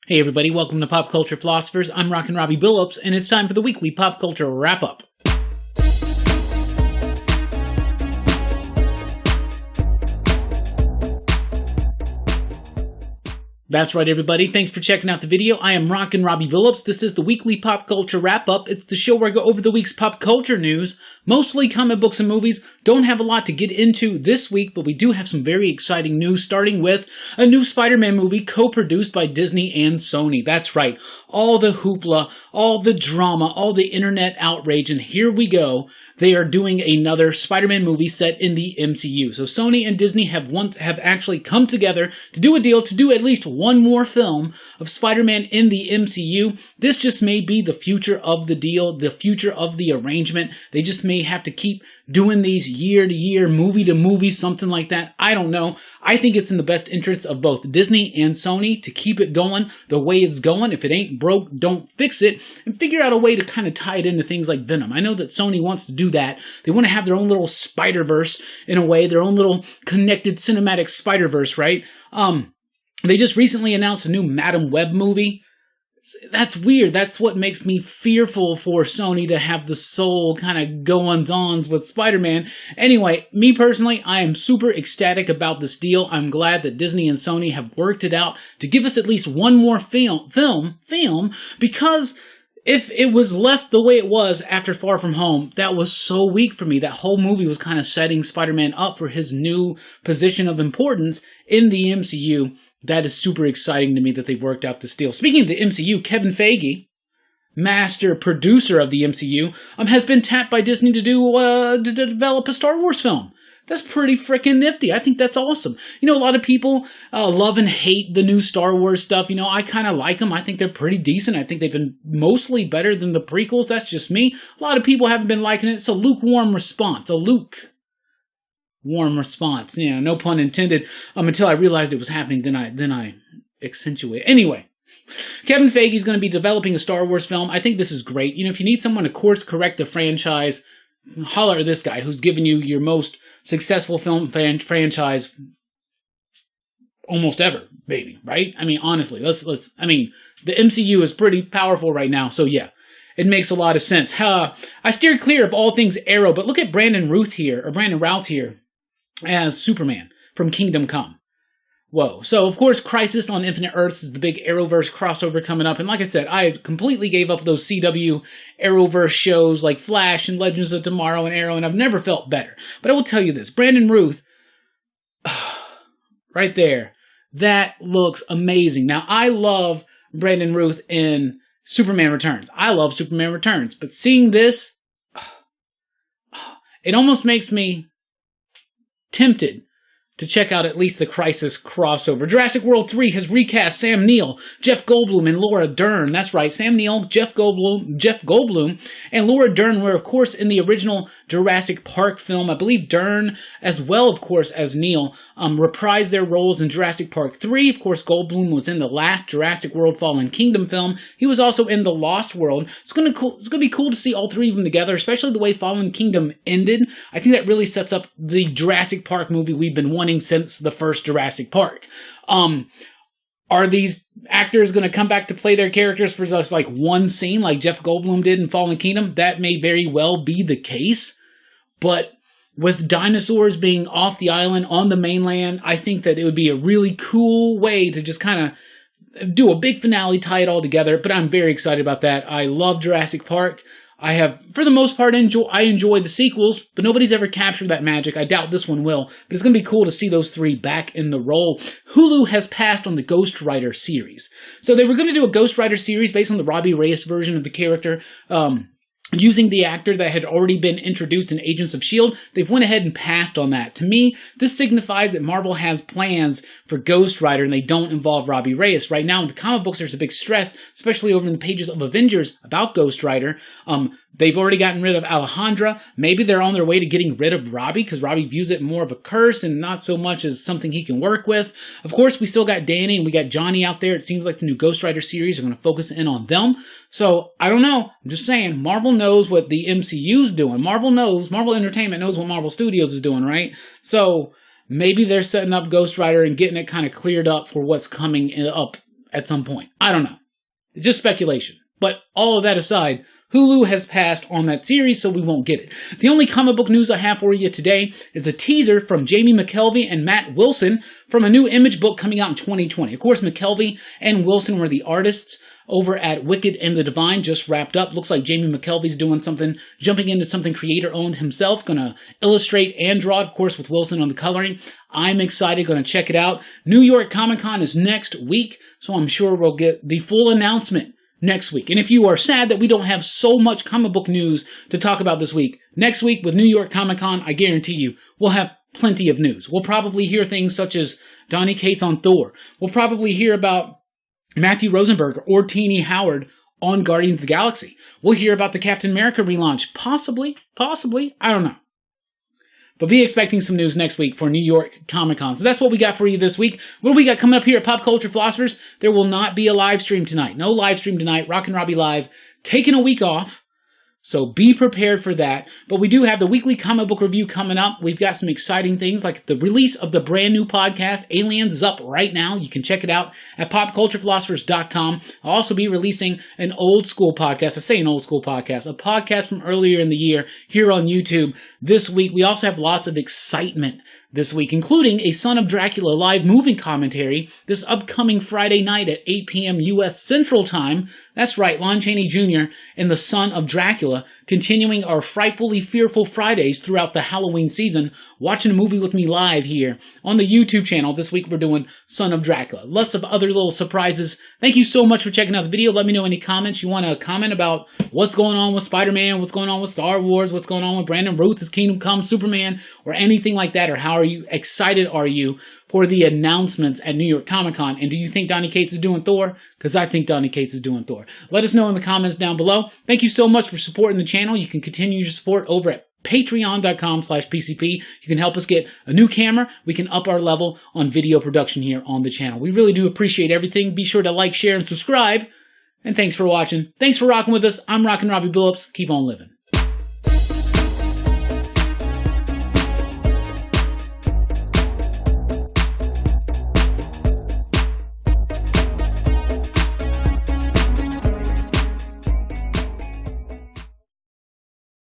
Hey everybody, welcome to Pop Culture Philosophers. I'm Rockin Robbie Billups, and it's time for the weekly pop culture wrap-up. That's right, everybody. Thanks for checking out the video. I am Rockin Robbie Billups. This is the weekly pop culture wrap-up. It's the show where I go over the week's pop culture news, mostly comic books and movies. Don't have a lot to get into this week, but we do have some very exciting news, starting with a new Spider-Man movie co-produced by Disney and Sony. That's right. All the hoopla, all the drama, all the internet outrage, and here we go. They are doing another Spider-Man movie set in the MCU. So Sony and Disney have actually come together to do a deal to do at least one more film of Spider-Man in the MCU. This just may be the future of the deal, the future of the arrangement. They just may have to keep doing these year to year, movie to movie, something like that. I don't know. I think it's in the best interest of both Disney and Sony to keep it going the way it's going. If it ain't broke, don't fix it, and figure out a way to kind of tie it into things like Venom. I know that Sony wants to do that. They want to have their own little Spider-Verse in a way, their own little connected cinematic Spider-Verse, right? They just recently announced a new Madam Web movie. That's weird. That's what makes me fearful for Sony to have the sole kind of goings-ons with Spider-Man. Anyway, me personally, I am super ecstatic about this deal. I'm glad that Disney and Sony have worked it out to give us at least one more film, because if it was left the way it was after Far From Home, that was so weak for me. That whole movie was kind of setting Spider-Man up for his new position of importance in the MCU. That is super exciting to me that they've worked out this deal. Speaking of the MCU, Kevin Feige, master producer of the MCU, has been tapped by Disney to develop a Star Wars film. That's pretty freaking nifty. I think that's awesome. You know, a lot of people love and hate the new Star Wars stuff. You know, I kind of like them. I think they're pretty decent. I think they've been mostly better than the prequels. That's just me. A lot of people haven't been liking it. It's a lukewarm response. Warm response, no pun intended, until I realized it was happening, then I accentuate. Anyway, Kevin Feige is going to be developing a Star Wars film. I think this is great. You know, if you need someone to course correct the franchise, holler at this guy who's given you your most successful film franchise almost ever, baby, right? I mean, honestly, the MCU is pretty powerful right now, so yeah. It makes a lot of sense. I steered clear of all things Arrow, but look at Brandon Routh here, as Superman from Kingdom Come. Whoa. So, of course, Crisis on Infinite Earths is the big Arrowverse crossover coming up. And like I said, I completely gave up those CW Arrowverse shows like Flash and Legends of Tomorrow and Arrow, and I've never felt better. But I will tell you this. Brandon Routh, right there, that looks amazing. Now, I love Brandon Routh in Superman Returns. I love Superman Returns. But seeing this, it almost makes me tempted to check out at least the Crisis crossover. Jurassic World 3 has recast Sam Neill, Jeff Goldblum, and Laura Dern. That's right, Sam Neill, Jeff Goldblum, and Laura Dern were, of course, in the original Jurassic Park film. I believe Dern, as well, of course, as Neill, reprised their roles in Jurassic Park 3. Of course, Goldblum was in the last Jurassic World Fallen Kingdom film. He was also in The Lost World. It's going to be cool to see all three of them together, especially the way Fallen Kingdom ended. I think that really sets up the Jurassic Park movie we've been wanting since the first Jurassic Park. Are these actors going to come back to play their characters for just like one scene like Jeff Goldblum did in Fallen Kingdom? That may very well be the case, but with dinosaurs being off the island on the mainland, I think that it would be a really cool way to just kind of do a big finale, tie it all together, but I'm very excited about that. I love Jurassic Park. I have, for the most part, I enjoy the sequels, but nobody's ever captured that magic. I doubt this one will, but it's going to be cool to see those three back in the role. Hulu has passed on the Ghost Rider series. So they were going to do a Ghost Rider series based on the Robbie Reyes version of the character, using the actor that had already been introduced in Agents of S.H.I.E.L.D., they've went ahead and passed on that. To me, this signified that Marvel has plans for Ghost Rider and they don't involve Robbie Reyes. Right now in the comic books, there's a big stress, especially over in the pages of Avengers, about Ghost Rider. They've already gotten rid of Alejandra. Maybe they're on their way to getting rid of Robbie, because Robbie views it more of a curse and not so much as something he can work with. Of course, we still got Danny and we got Johnny out there. It seems like the new Ghost Rider series are going to focus in on them. So, I don't know. I'm just saying, Marvel knows what the MCU's doing. Marvel Entertainment knows what Marvel Studios is doing, right? So, maybe they're setting up Ghost Rider and getting it kind of cleared up for what's coming up at some point. I don't know. It's just speculation. But all of that aside, Hulu has passed on that series, so we won't get it. The only comic book news I have for you today is a teaser from Jamie McKelvey and Matt Wilson from a new Image book coming out in 2020. Of course, McKelvey and Wilson were the artists over at Wicked and the Divine, just wrapped up. Looks like Jamie McKelvey's doing something, jumping into something creator-owned himself, gonna illustrate and draw, of course, with Wilson on the coloring. I'm excited, gonna check it out. New York Comic Con is next week, so I'm sure we'll get the full announcement next week. And if you are sad that we don't have so much comic book news to talk about this week, next week with New York Comic Con, I guarantee you, we'll have plenty of news. We'll probably hear things such as Donny Cates on Thor. We'll probably hear about Matthew Rosenberg or Teenie Howard on Guardians of the Galaxy. We'll hear about the Captain America relaunch. Possibly. I don't know. But be expecting some news next week for New York Comic Con. So that's what we got for you this week. What do we got coming up here at Pop Culture Philosophers? There will not be a live stream tonight. No live stream tonight. Rockin Robbie Live. Taking a week off. So be prepared for that. But we do have the weekly comic book review coming up. We've got some exciting things like the release of the brand new podcast, Aliens, is up right now. You can check it out at popculturephilosophers.com. I'll also be releasing an old school podcast. I say an old school podcast, a podcast from earlier in the year here on YouTube this week. We also have lots of excitement this week, including a Son of Dracula live movie commentary this upcoming Friday night at 8 p.m. U.S. Central Time. That's right, Lon Chaney Jr. and the Son of Dracula, continuing our Frightfully Fearful Fridays throughout the Halloween season, watching a movie with me live here on the YouTube channel. This week we're doing Son of Dracula. Lots of other little surprises. Thank you so much for checking out the video. Let me know any comments you want to comment about what's going on with Spider-Man, what's going on with Star Wars, what's going on with Brandon Routh, his Kingdom Come, Superman, or anything like that, or how excited are you for the announcements at New York Comic Con? And do you think Donny Cates is doing Thor? Because I think Donny Cates is doing Thor. Let us know in the comments down below. Thank you so much for supporting the channel. You can continue your support over at patreon.com/PCP. You can help us get a new camera. We can up our level on video production here on the channel. We really do appreciate everything. Be sure to like, share, and subscribe. And thanks for watching. Thanks for rocking with us. I'm Rockin Robbie Billups. Keep on living.